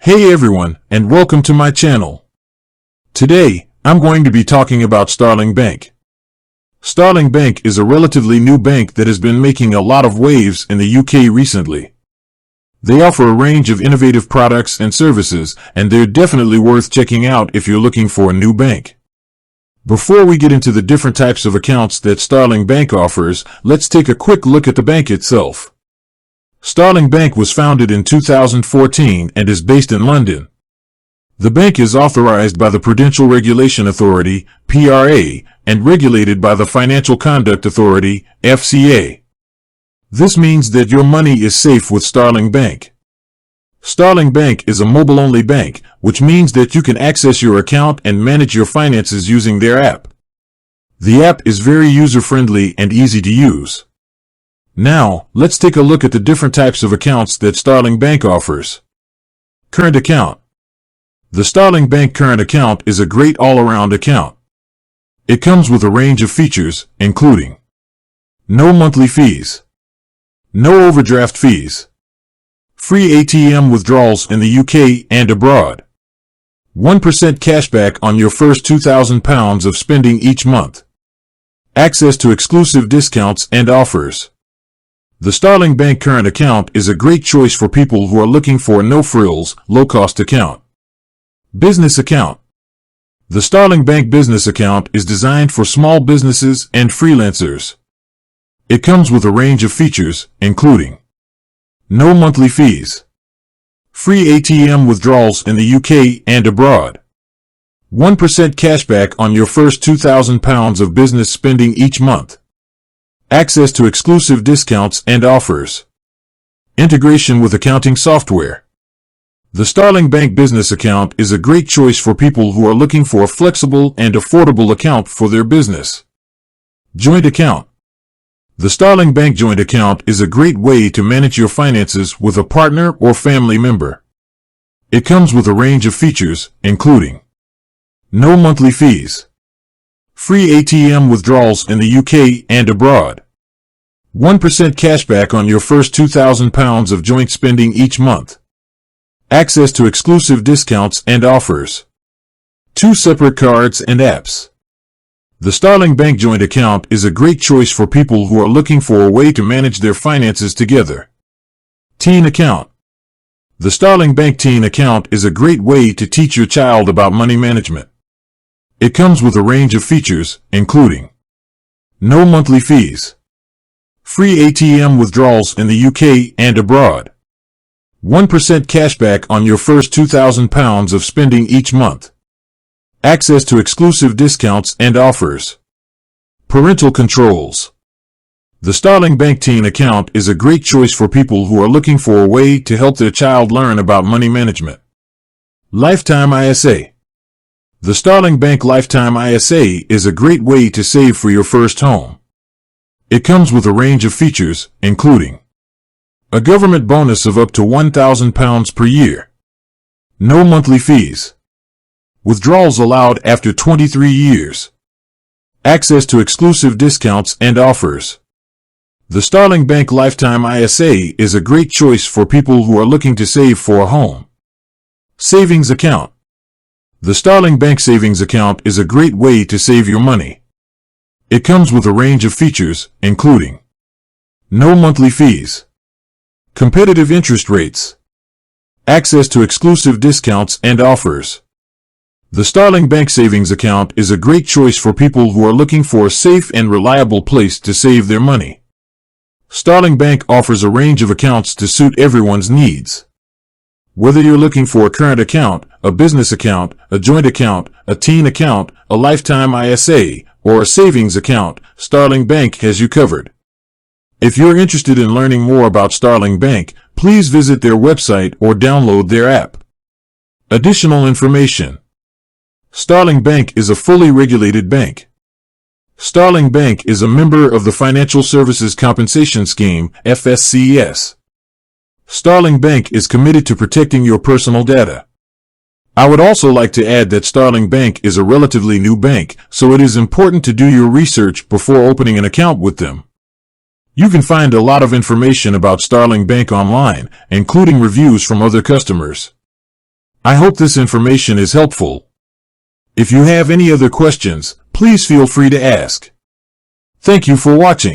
Hey everyone, and welcome to my channel. Today, I'm going to be talking about Starling Bank. Starling Bank is a relatively new bank that has been making a lot of waves in the UK recently. They offer a range of innovative products and services, and they're definitely worth checking out if you're looking for a new bank. Before we get into the different types of accounts that Starling Bank offers, let's take a quick look at the bank itself. Starling Bank was founded in 2014 and is based in London. The bank is authorized by the Prudential Regulation Authority, PRA, and regulated by the Financial Conduct Authority, FCA. This means that your money is safe with Starling Bank. Starling Bank is a mobile-only bank, which means that you can access your account and manage your finances using their app. The app is very user-friendly and easy to use. Now, let's take a look at the different types of accounts that Starling Bank offers. Current account. The Starling Bank Current Account is a great all-around account. It comes with a range of features, including no monthly fees, no overdraft fees, free ATM withdrawals in the UK and abroad, 1% cashback on your first £2,000 of spending each month, access to exclusive discounts and offers. The Starling Bank Current Account is a great choice for people who are looking for a no-frills, low-cost account. Business Account. The Starling Bank Business Account is designed for small businesses and freelancers. It comes with a range of features, including no monthly fees, free ATM withdrawals in the UK and abroad, 1% cashback on your first £2,000 of business spending each month, access to exclusive discounts and offers, integration with accounting software. The Starling Bank Business Account is a great choice for people who are looking for a flexible and affordable account for their business. Joint Account. The Starling Bank Joint Account is a great way to manage your finances with a partner or family member. It comes with a range of features, including no monthly fees, free ATM withdrawals in the UK and abroad, 1% cashback on your first £2,000 of joint spending each month, access to exclusive discounts and offers, 2 separate cards and apps. The Starling Bank Joint Account is a great choice for people who are looking for a way to manage their finances together. Teen Account. The Starling Bank Teen Account is a great way to teach your child about money management. It comes with a range of features, including no monthly fees, free ATM withdrawals in the UK and abroad, 1% cashback on your first £2,000 of spending each month, access to exclusive discounts and offers, parental controls. The Starling Bank Teen Account is a great choice for people who are looking for a way to help their child learn about money management. Lifetime ISA. The Starling Bank Lifetime ISA is a great way to save for your first home. It comes with a range of features, including a government bonus of up to £1,000 per year, no monthly fees, withdrawals allowed after 23 years, access to exclusive discounts and offers. The Starling Bank Lifetime ISA is a great choice for people who are looking to save for a home. Savings Account. The Starling Bank Savings Account is a great way to save your money. It comes with a range of features, including no monthly fees, competitive interest rates, access to exclusive discounts and offers. The Starling Bank Savings Account is a great choice for people who are looking for a safe and reliable place to save their money. Starling Bank offers a range of accounts to suit everyone's needs. Whether you're looking for a current account, a business account, a joint account, a teen account, a lifetime ISA, or a savings account, Starling Bank has you covered. If you're interested in learning more about Starling Bank, please visit their website or download their app. Additional information. Starling Bank is a fully regulated bank. Starling Bank is a member of the Financial Services Compensation Scheme, FSCS. Starling Bank is committed to protecting your personal data. I would also like to add that Starling Bank is a relatively new bank, so it is important to do your research before opening an account with them. You can find a lot of information about Starling Bank online, including reviews from other customers. I hope this information is helpful. If you have any other questions, please feel free to ask. Thank you for watching.